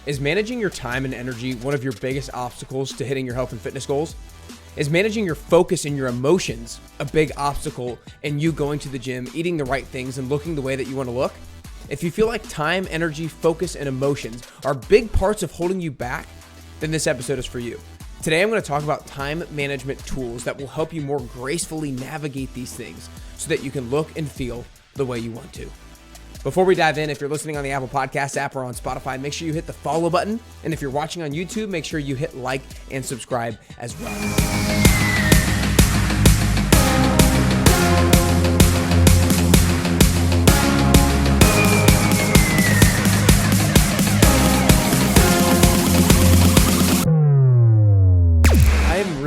Is managing your time and energy one of your biggest obstacles to hitting your health and fitness goals? Is managing your focus and your emotions a big obstacle in you going to the gym, eating the right things, and looking the way that you want to look? If you feel like time, energy, focus, and emotions are big parts of holding you back, then this episode is for you. Today, I'm going to talk about time management tools that will help you more gracefully navigate these things so that you can look and feel the way you want to. Before we dive in, if you're listening on the Apple Podcast app or on Spotify, make sure you hit the follow button. And if you're watching on YouTube, make sure you hit like and subscribe as well.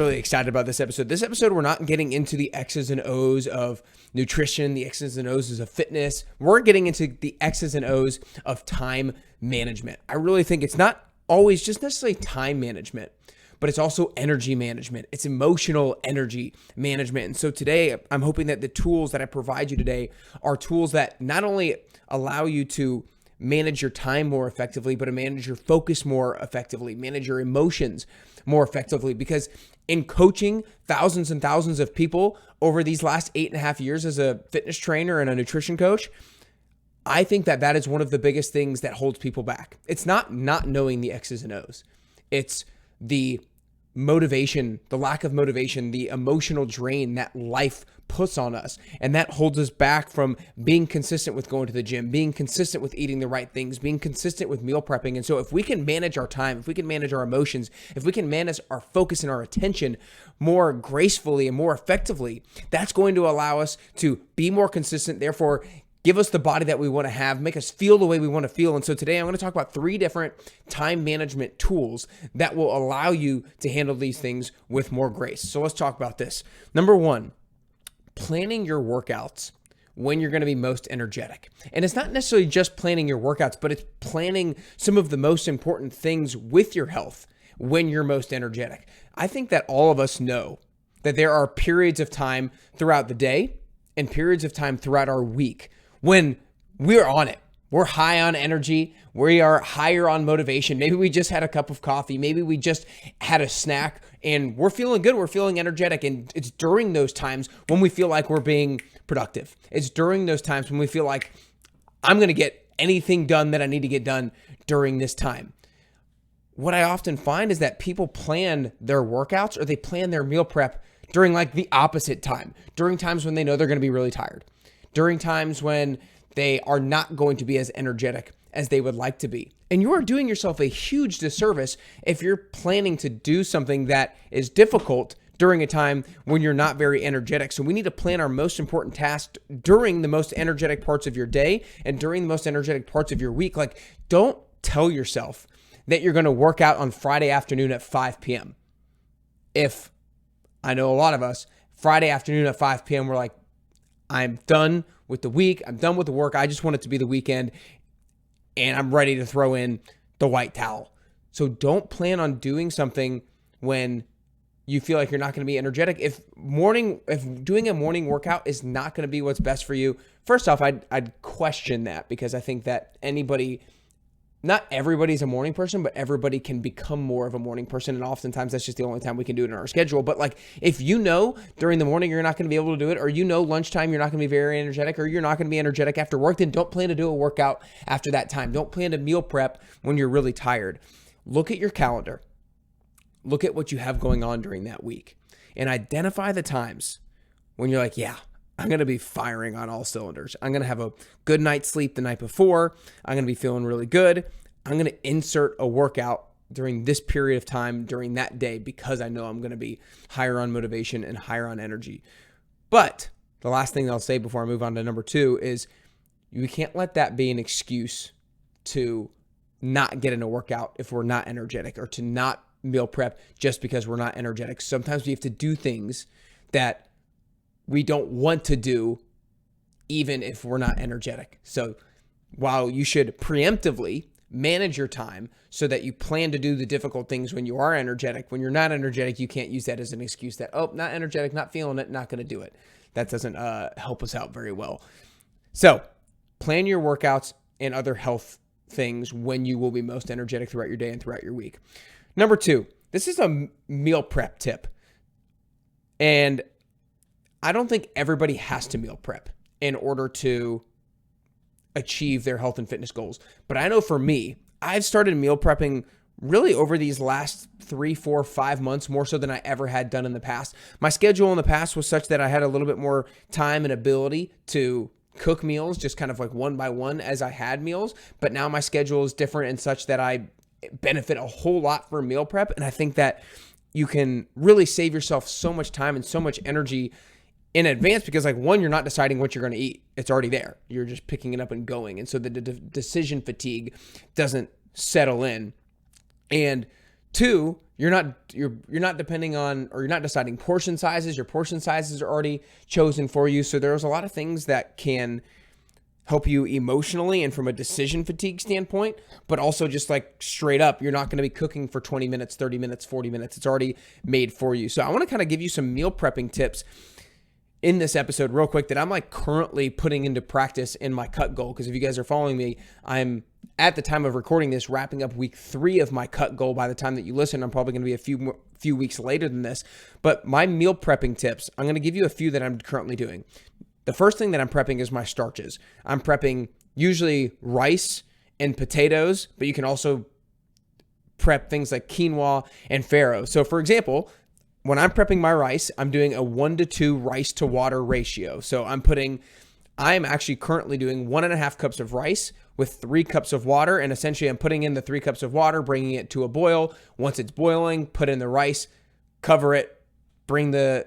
Excited about this episode. This episode, we're not getting into the X's and O's of nutrition, the X's and O's of fitness. We're getting into the X's and O's of time management. I really think it's not always just necessarily time management, but it's also energy management. It's emotional energy management. And so today, I'm hoping that the tools that I provide you today are tools that not only allow you to manage your time more effectively, but to manage your focus more effectively, manage your emotions more effectively. Because in coaching thousands and thousands of people over these last 8.5 years as a fitness trainer and a nutrition coach, I think that that is one of the biggest things that holds people back. It's not knowing the X's and O's. It's the motivation, the lack of motivation, the emotional drain that life puts on us. And that holds us back from being consistent with going to the gym, being consistent with eating the right things, being consistent with meal prepping. And so if we can manage our time, if we can manage our emotions, if we can manage our focus and our attention more gracefully and more effectively, that's going to allow us to be more consistent, therefore give us the body that we want to have, make us feel the way we want to feel. And so today I'm going to talk about 3 different time management tools that will allow you to handle these things with more grace. So let's talk about this. Number 1, planning your workouts when you're going to be most energetic. And it's not necessarily just planning your workouts, but it's planning some of the most important things with your health when you're most energetic. I think that all of us know that there are periods of time throughout the day and periods of time throughout our week when we're on it. We're high on energy. We are higher on motivation. Maybe we just had a cup of coffee. Maybe we just had a snack and we're feeling good. We're feeling energetic. And it's during those times when we feel like we're being productive. It's during those times when we feel like I'm going to get anything done that I need to get done during this time. What I often find is that people plan their workouts or they plan their meal prep during like the opposite time, during times when they know they're going to be really tired, during times when they are not going to be as energetic as they would like to be. And you are doing yourself a huge disservice if you're planning to do something that is difficult during a time when you're not very energetic. So we need to plan our most important tasks during the most energetic parts of your day and during the most energetic parts of your week. Like, don't tell yourself that you're going to work out on Friday afternoon at 5 p.m. If I know a lot of us, Friday afternoon at 5 p.m., we're like, I'm done with the week. I'm done with the work. I just want it to be the weekend and I'm ready to throw in the white towel. So don't plan on doing something when you feel like you're not going to be energetic. If doing a morning workout is not going to be what's best for you, first off, I'd question that because I think that not everybody's a morning person, but everybody can become more of a morning person. And oftentimes that's just the only time we can do it in our schedule. But like, if you know during the morning you're not going to be able to do it, or you know lunchtime you're not going to be very energetic, or you're not going to be energetic after work, then don't plan to do a workout after that time. Don't plan to meal prep when you're really tired. Look at your calendar. Look at what you have going on during that week and identify the times when you're like, yeah, I'm going to be firing on all cylinders. I'm going to have a good night's sleep the night before. I'm going to be feeling really good. I'm going to insert a workout during this period of time during that day because I know I'm going to be higher on motivation and higher on energy. But the last thing I'll say before I move on to number 2 is you can't let that be an excuse to not get in a workout if we're not energetic, or to not meal prep just because we're not energetic. Sometimes we have to do things that we don't want to do even if we're not energetic. So while you should preemptively manage your time so that you plan to do the difficult things when you are energetic, when you're not energetic, you can't use that as an excuse that, oh, not energetic, not feeling it, not going to do it. That doesn't help us out very well. So plan your workouts and other health things when you will be most energetic throughout your day and throughout your week. Number 2, this is a meal prep tip. And I don't think everybody has to meal prep in order to achieve their health and fitness goals. But I know for me, I've started meal prepping really over these last 3, 4, 5 months, more so than I ever had done in the past. My schedule in the past was such that I had a little bit more time and ability to cook meals, just kind of like one by one as I had meals. But now my schedule is different and such that I benefit a whole lot from meal prep. And I think that you can really save yourself so much time and so much energy in advance because, like, one, you're not deciding what you're going to eat. It's already there. You're just picking it up and going. And so the decision fatigue doesn't settle in. And 2, you're not depending on, or you're not deciding portion sizes. Your portion sizes are already chosen for you. So there's a lot of things that can help you emotionally and from a decision fatigue standpoint, but also just like straight up, you're not going to be cooking for 20 minutes, 30 minutes, 40 minutes. It's already made for you. So I want to kind of give you some meal prepping tips in this episode real quick that I'm like currently putting into practice in my cut goal. Because if you guys are following me, I'm at the time of recording this wrapping up week 3 of my cut goal. By the time that you listen, I'm probably going to be a few weeks later than this. But my meal prepping tips, I'm going to give you a few that I'm currently doing. The first thing that I'm prepping is my starches. I'm prepping usually rice and potatoes, but you can also prep things like quinoa and farro. So for example, when I'm prepping my rice, I'm doing a 1-to-2 rice to water ratio. So I'm actually currently doing 1.5 cups of rice with 3 cups of water. And essentially I'm putting in the 3 cups of water, bringing it to a boil. Once it's boiling, put in the rice, cover it, bring the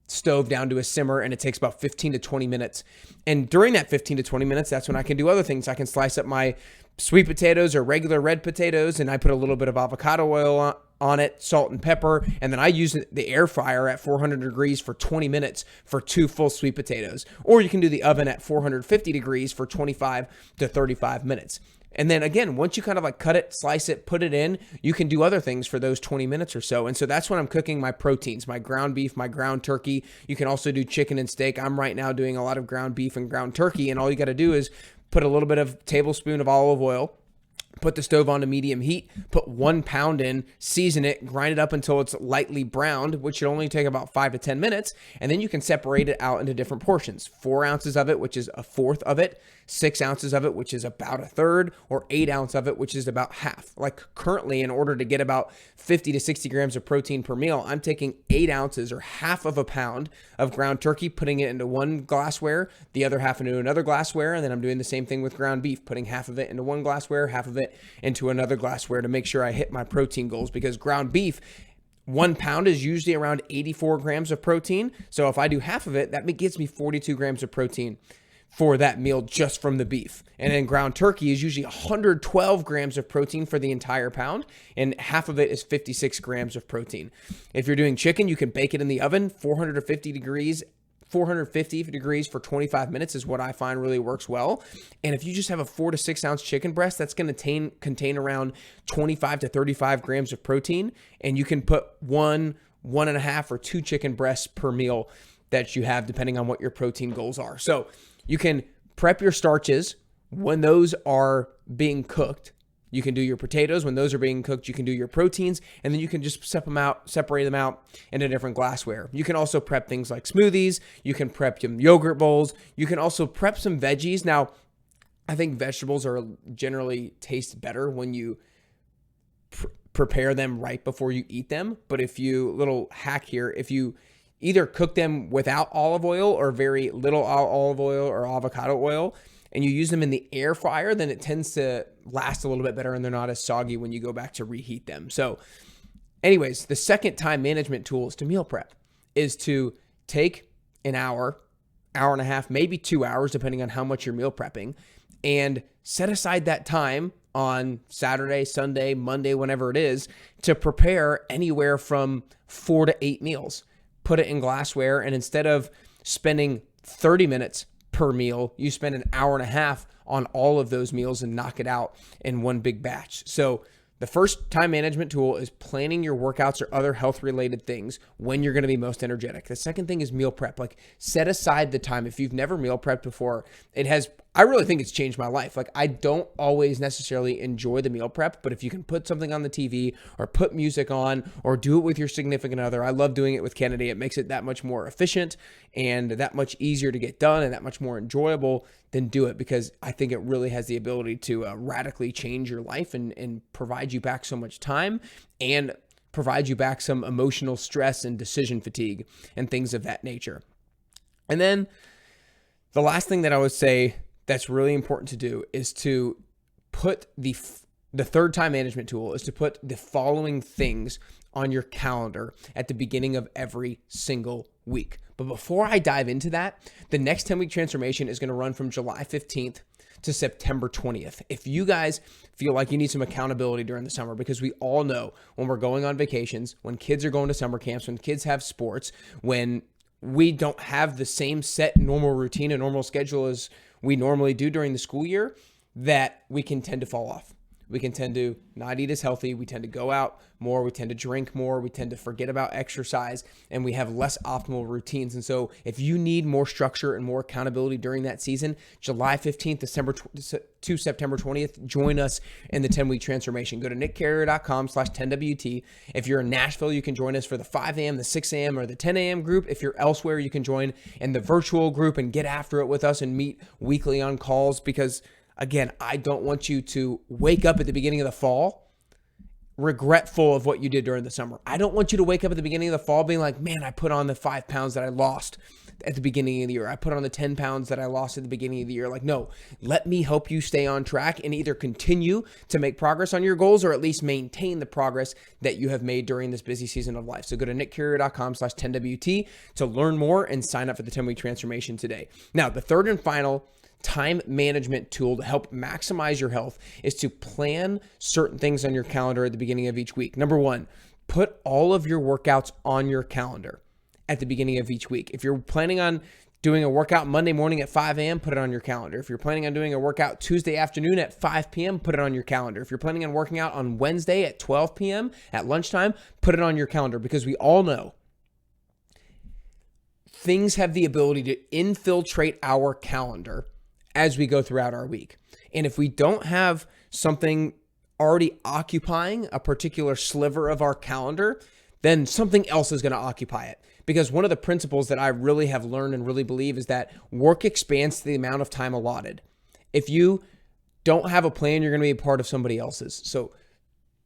stove down to a simmer, and it takes about 15 to 20 minutes. And during that 15 to 20 minutes, that's when I can do other things. I can slice up my sweet potatoes or regular red potatoes, and I put a little bit of avocado oil on it, salt and pepper, and then I use the air fryer at 400 degrees for 20 minutes for 2 full sweet potatoes. Or you can do the oven at 450 degrees for 25 to 35 minutes. And then again, once you kind of like cut it, slice it, put it in, you can do other things for those 20 minutes or so. And so that's when I'm cooking my proteins, my ground beef, my ground turkey. You can also do chicken and steak. I'm right now doing a lot of ground beef and ground turkey. And all you got to do is put a little bit of tablespoon of olive oil, put the stove on to medium heat, put 1 pound in, season it, grind it up until it's lightly browned, which should only take about 5 to 10 minutes. And then you can separate it out into different portions. 4 ounces of it, which is a fourth of it, 6 ounces of it, which is about a third, or 8 ounces of it, which is about half. Like currently, in order to get about 50 to 60 grams of protein per meal, I'm taking 8 ounces or half of a pound of ground turkey, putting it into one glassware, the other half into another glassware. And then I'm doing the same thing with ground beef, putting half of it into one glassware, half of it into another glassware to make sure I hit my protein goals, because ground beef, 1 pound is usually around 84 grams of protein. So if I do half of it, that gives me 42 grams of protein for that meal just from the beef. And then ground turkey is usually 112 grams of protein for the entire pound, and half of it is 56 grams of protein. If you're doing chicken, you can bake it in the oven, 450 degrees for 25 minutes is what I find really works well. And if you just have a 4 to 6 ounce chicken breast, that's going to contain around 25 to 35 grams of protein. And you can put 1.5 or 2 chicken breasts per meal that you have, depending on what your protein goals are. So you can prep your starches when those are being cooked. You can do your potatoes when those are being cooked. You can do your proteins, and then you can just separate them out into different glassware. You can also prep things like smoothies. You can prep some yogurt bowls. You can also prep some veggies. Now, I think vegetables are generally taste better when you prepare them right before you eat them. But little hack here, if you either cook them without olive oil or very little olive oil or avocado oil, and you use them in the air fryer, then it tends to last a little bit better and they're not as soggy when you go back to reheat them. So anyways, the second time management tool is to meal prep, is to take an hour and a half, maybe 2 hours, depending on how much you're meal prepping, and set aside that time on Saturday, Sunday, Monday, whenever it is, to prepare anywhere from 4 to 8 meals. Put it in glassware, and instead of spending 30 minutes per meal, you spend an hour and a half on all of those meals and knock it out in one big batch. So the first time management tool is planning your workouts or other health related things when you're going to be most energetic. The second thing is meal prep. Like, set aside the time. If you've never meal prepped before, it has I really think it's changed my life. Like, I don't always necessarily enjoy the meal prep, but if you can put something on the TV or put music on or do it with your significant other, I love doing it with Kennedy. It makes it that much more efficient and that much easier to get done and that much more enjoyable. Then do it, because I think it really has the ability to radically change your life and provide you back so much time and provide you back some emotional stress and decision fatigue and things of that nature. And then the last thing that I would say that's really important to do is to put the third time management tool is to put the following things on your calendar at the beginning of every single week. But before I dive into that, the next 10-week transformation is going to run from July 15th to September 20th. If you guys feel like you need some accountability during the summer, because we all know when we're going on vacations, when kids are going to summer camps, when kids have sports, when we don't have the same set normal routine and normal schedule as we normally do during the school year, that we can tend to fall off. We can tend to not eat as healthy. We tend to go out more. We tend to drink more. We tend to forget about exercise, and we have less optimal routines. And so if you need more structure and more accountability during that season, July 15th, to September 20th, join us in the 10-week transformation. Go to nickcarrier.com/10WT. If you're in Nashville, you can join us for the 5 a.m., the 6 a.m., or the 10 a.m. group. If you're elsewhere, you can join in the virtual group and get after it with us and meet weekly on calls, because again, I don't want you to wake up at the beginning of the fall regretful of what you did during the summer. I don't want you to wake up at the beginning of the fall being like, man, I put on the 5 pounds that I lost at the beginning of the year. I put on the 10 pounds that I lost at the beginning of the year. Like, no, let me help you stay on track and either continue to make progress on your goals or at least maintain the progress that you have made during this busy season of life. So go to nickcarrier.com/10WT to learn more and sign up for the 10-week transformation today. Now, the third and final time management tool to help maximize your health is to plan certain things on your calendar at the beginning of each week. Number one, put all of your workouts on your calendar at the beginning of each week. If you're planning on doing a workout Monday morning at 5 a.m., put it on your calendar. If you're planning on doing a workout Tuesday afternoon at 5 p.m., put it on your calendar. If you're planning on working out on Wednesday at 12 p.m. at lunchtime, put it on your calendar, because we all know things have the ability to infiltrate our calendar as we go throughout our week. And if we don't have something already occupying a particular sliver of our calendar, then something else is going to occupy it. Because one of the principles that I really have learned and really believe is that work expands to the amount of time allotted. If you don't have a plan, you're going to be a part of somebody else's. So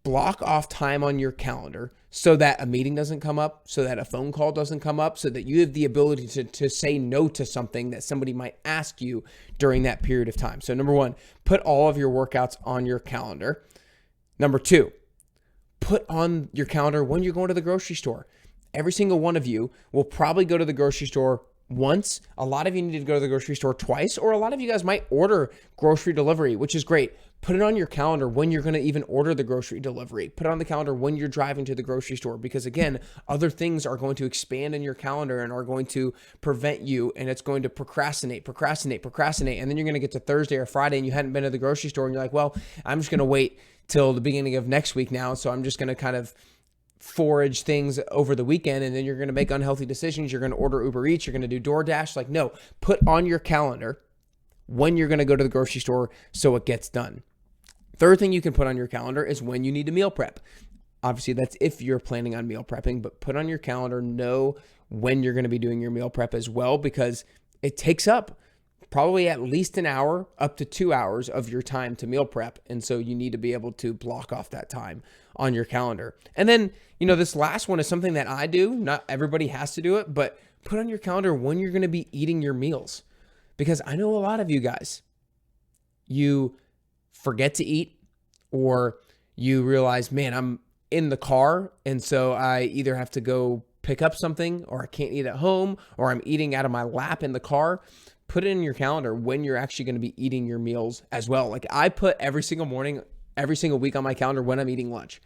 block off time on your calendar so that a meeting doesn't come up, so that a phone call doesn't come up, so that you have the ability to say no to something that somebody might ask you during that period of time. So number one, put all of your workouts on your calendar. Number two, put on your calendar when you're going to the grocery store. Every single one of you will probably go to the grocery store once. A lot of you need to go to the grocery store twice, or a lot of you guys might order grocery delivery, which is great. Put it on your calendar when you're going to even order the grocery delivery. Put it on the calendar when you're driving to the grocery store, because again, other things are going to expand in your calendar and are going to prevent you, and it's going to procrastinate. And then you're going to get to Thursday or Friday and you hadn't been to the grocery store and you're like, well, I'm just going to wait till the beginning of next week now. So I'm just going to kind of forage things over the weekend, and then you're going to make unhealthy decisions. You're going to order Uber Eats. You're going to do DoorDash. Like, no, put on your calendar when you're going to go to the grocery store so it gets done. Third thing you can put on your calendar is when you need to meal prep. Obviously, that's if you're planning on meal prepping, but put on your calendar, know when you're going to be doing your meal prep as well, because it takes up probably at least an hour, up to 2 hours of your time to meal prep. And so you need to be able to block off that time on your calendar. And then, this last one is something that I do. Not everybody has to do it, but put on your calendar when you're going to be eating your meals. Because I know a lot of you guys, you forget to eat, or you realize, man, I'm in the car, and so I either have to go pick up something, or I can't eat at home, or I'm eating out of my lap in the car. Put it in your calendar when you're actually going to be eating your meals as well. Like, I put every single morning, every single week on my calendar when I'm eating lunch.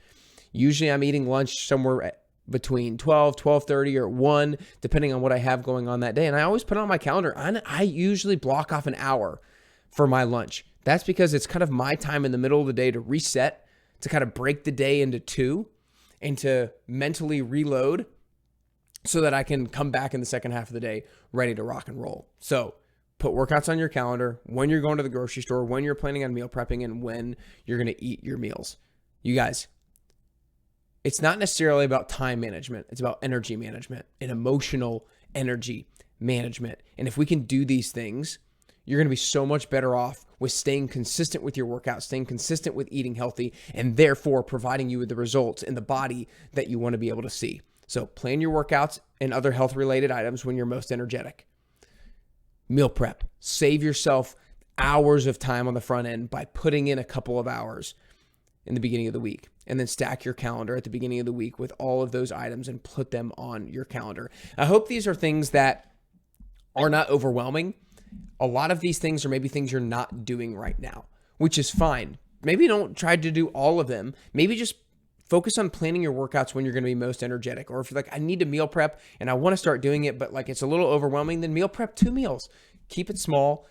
Usually I'm eating lunch somewhere between 12, 12:30 or 1, depending on what I have going on that day. And I always put it on my calendar. I usually block off an hour for my lunch. That's because it's kind of my time in the middle of the day to reset, to kind of break the day into two, and to mentally reload so that I can come back in the second half of the day ready to rock and roll. So Put workouts on your calendar, when you're going to the grocery store, when you're planning on meal prepping, and when you're going to eat your meals. You guys, it's not necessarily about time management. It's about energy management and emotional energy management. And if we can do these things, you're going to be so much better off with staying consistent with your workout, staying consistent with eating healthy, and therefore providing you with the results in the body that you want to be able to see. So plan your workouts and other health-related items when you're most energetic. Meal prep. Save yourself hours of time on the front end by putting in a couple of hours in the beginning of the week, and then stack your calendar at the beginning of the week with all of those items and put them on your calendar. I hope these are things that are not overwhelming. A lot of these things are maybe things you're not doing right now, which is fine. Maybe don't try to do all of them. Maybe just focus on planning your workouts when you're going to be most energetic. Or if you're like, I need to meal prep and I want to start doing it, but like it's a little overwhelming, then meal prep 2 meals. Keep it small.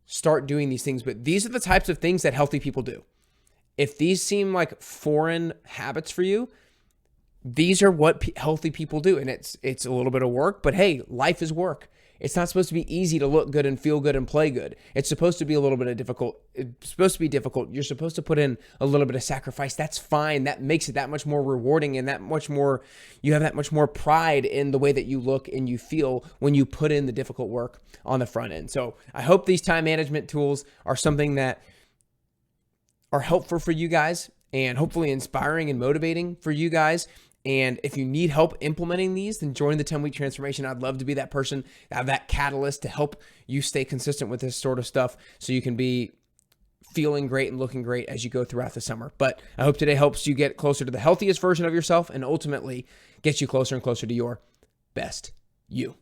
Start doing these things. But these are the types of things that healthy people do. If these seem like foreign habits for you, these are what healthy people do. And it's a little bit of work, but hey, life is work. It's not supposed to be easy to look good and feel good and play good. It's supposed to be a little bit of difficult. It's supposed to be difficult. You're supposed to put in a little bit of sacrifice. That's fine. That makes it that much more rewarding and that much more, you have that much more pride in the way that you look and you feel when you put in the difficult work on the front end. So I hope these time management tools are something that are helpful for you guys and hopefully inspiring and motivating for you guys. And if you need help implementing these, then join the 10-week transformation. I'd love to be that person, have that catalyst to help you stay consistent with this sort of stuff so you can be feeling great and looking great as you go throughout the summer. But I hope today helps you get closer to the healthiest version of yourself and ultimately gets you closer and closer to your best you.